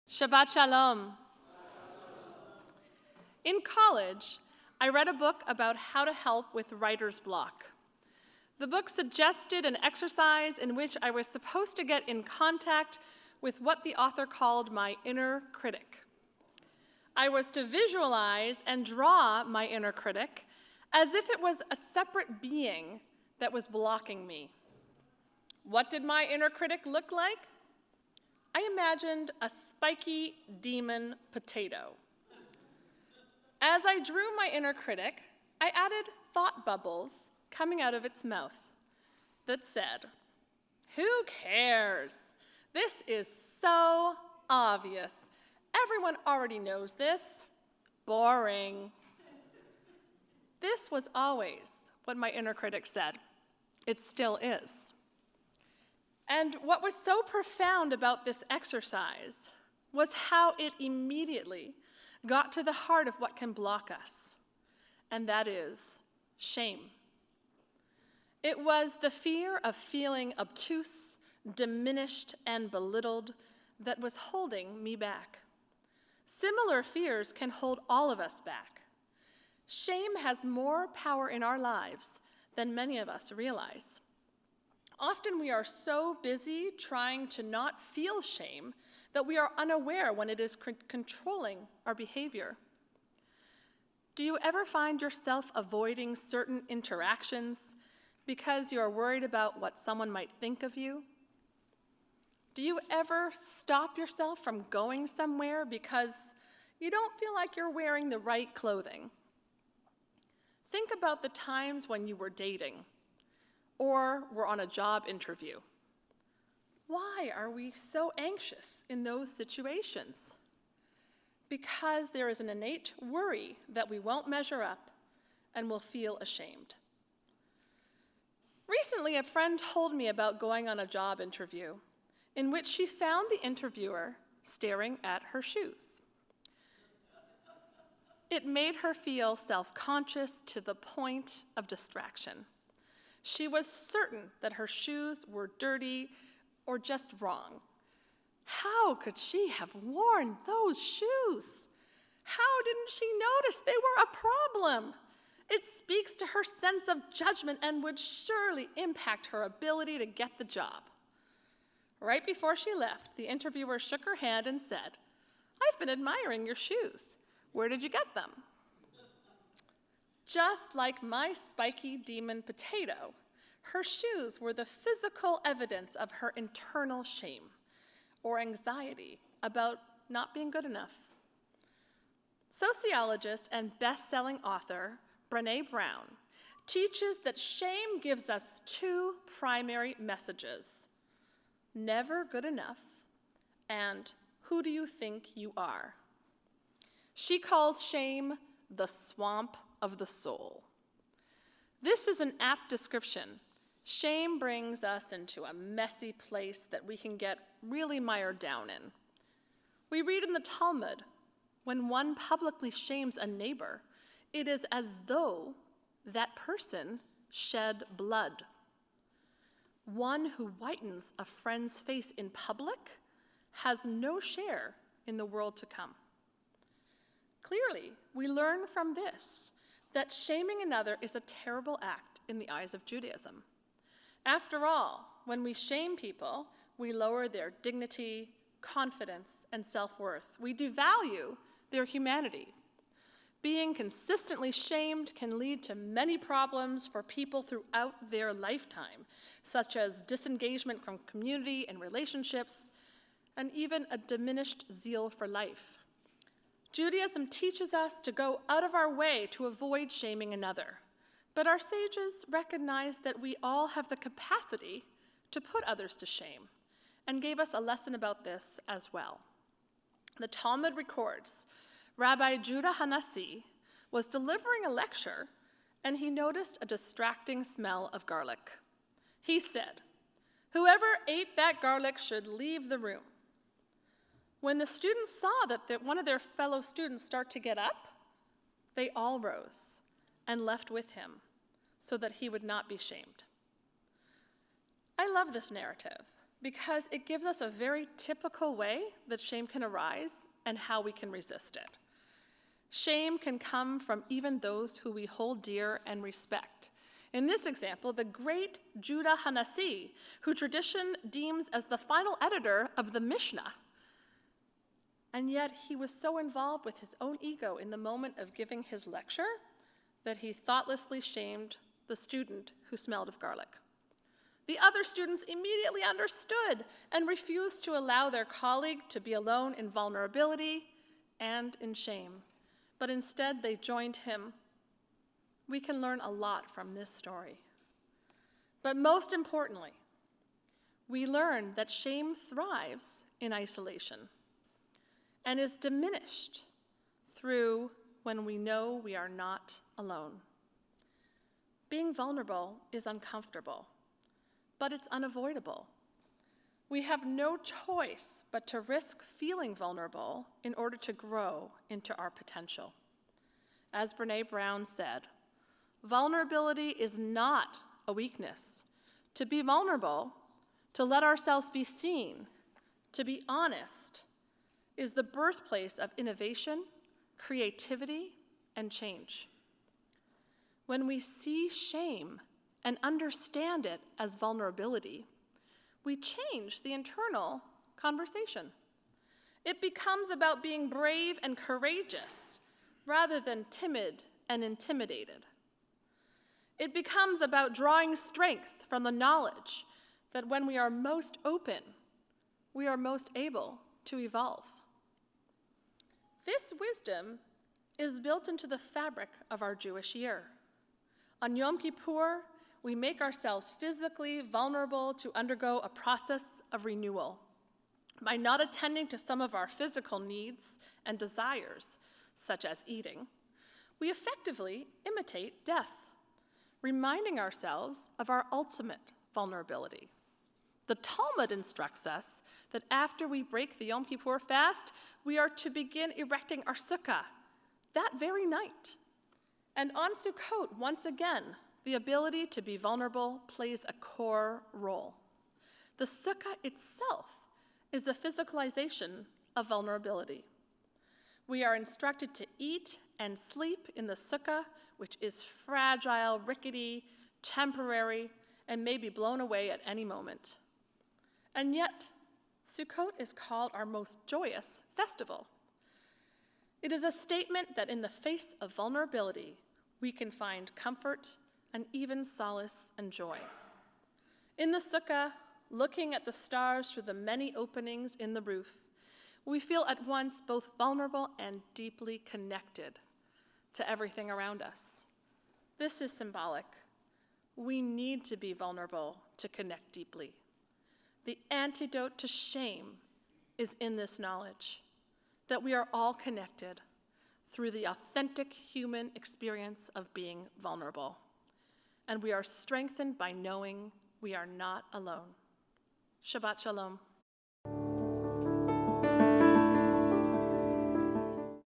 Shabbat Shalom. In college, I read a book about how to help with writer's block. The book suggested an exercise in which I was supposed to get in contact with what the author called my inner critic. I was to visualize and draw my inner critic as if it was a separate being that was blocking me. What did my inner critic look like? I imagined a spiky demon potato. As I drew my inner critic, I added thought bubbles coming out of its mouth that said, "Who cares? This is so obvious. Everyone already knows this. Boring." This was always what my inner critic said. It still is. And what was so profound about this exercise was how it immediately got to the heart of what can block us, and that is shame. It was the fear of feeling obtuse, diminished, and belittled that was holding me back. Similar fears can hold all of us back. Shame has more power in our lives than many of us realize. Often we are so busy trying to not feel shame that we are unaware when it is controlling our behavior. Do you ever find yourself avoiding certain interactions because you are worried about what someone might think of you? Do you ever stop yourself from going somewhere because you don't feel like you're wearing the right clothing? Think about the times when you were dating or were on a job interview. Why are we so anxious in those situations? Because there is an innate worry that we won't measure up and will feel ashamed. Recently, a friend told me about going on a job interview in which she found the interviewer staring at her shoes. It made her feel self-conscious to the point of distraction. She was certain that her shoes were dirty or just wrong. How could she have worn those shoes? How didn't she notice they were a problem? It speaks to her sense of judgment and would surely impact her ability to get the job. Right before she left, the interviewer shook her hand and said, "I've been admiring your shoes. Where did you get them?" Just like my spiky demon potato, her shoes were the physical evidence of her internal shame or anxiety about not being good enough. Sociologist and best-selling author Brené Brown teaches that shame gives us two primary messages: never good enough and who do you think you are? She calls shame the swamp of the soul. This is an apt description. Shame brings us into a messy place that we can get really mired down in. We read in the Talmud, when one publicly shames a neighbor, it is as though that person shed blood. One who whitens a friend's face in public has no share in the world to come. Clearly, we learn from this that shaming another is a terrible act in the eyes of Judaism. After all, when we shame people, we lower their dignity, confidence, and self-worth. We devalue their humanity. Being consistently shamed can lead to many problems for people throughout their lifetime, such as disengagement from community and relationships, and even a diminished zeal for life. Judaism teaches us to go out of our way to avoid shaming another, but our sages recognize that we all have the capacity to put others to shame, and gave us a lesson about this as well. The Talmud records Rabbi Judah Hanasi was delivering a lecture, and he noticed a distracting smell of garlic. He said, "Whoever ate that garlic should leave the room." When the students saw that one of their fellow students start to get up, they all rose and left with him so that he would not be shamed. I love this narrative because it gives us a very typical way that shame can arise and how we can resist it. Shame can come from even those who we hold dear and respect. In this example, the great Judah Hanasi, who tradition deems as the final editor of the Mishnah. And yet he was so involved with his own ego in the moment of giving his lecture that he thoughtlessly shamed the student who smelled of garlic. The other students immediately understood and refused to allow their colleague to be alone in vulnerability and in shame, but instead they joined him. We can learn a lot from this story. But most importantly, we learn that shame thrives in isolation and is diminished through when we know we are not alone. Being vulnerable is uncomfortable, but it's unavoidable. We have no choice but to risk feeling vulnerable in order to grow into our potential. As Brené Brown said, vulnerability is not a weakness. To be vulnerable, to let ourselves be seen, to be honest, is the birthplace of innovation, creativity, and change. When we see shame and understand it as vulnerability, we change the internal conversation. It becomes about being brave and courageous rather than timid and intimidated. It becomes about drawing strength from the knowledge that when we are most open, we are most able to evolve. This wisdom is built into the fabric of our Jewish year. On Yom Kippur, we make ourselves physically vulnerable to undergo a process of renewal. By not attending to some of our physical needs and desires, such as eating, we effectively imitate death, reminding ourselves of our ultimate vulnerability. The Talmud instructs us that after we break the Yom Kippur fast, we are to begin erecting our sukkah that very night. And on Sukkot, once again, the ability to be vulnerable plays a core role. The sukkah itself is a physicalization of vulnerability. We are instructed to eat and sleep in the sukkah, which is fragile, rickety, temporary, and may be blown away at any moment. And yet, Sukkot is called our most joyous festival. It is a statement that in the face of vulnerability, we can find comfort and even solace and joy. In the sukkah, looking at the stars through the many openings in the roof, we feel at once both vulnerable and deeply connected to everything around us. This is symbolic. We need to be vulnerable to connect deeply. The antidote to shame is in this knowledge that we are all connected through the authentic human experience of being vulnerable. And we are strengthened by knowing we are not alone. Shabbat Shalom.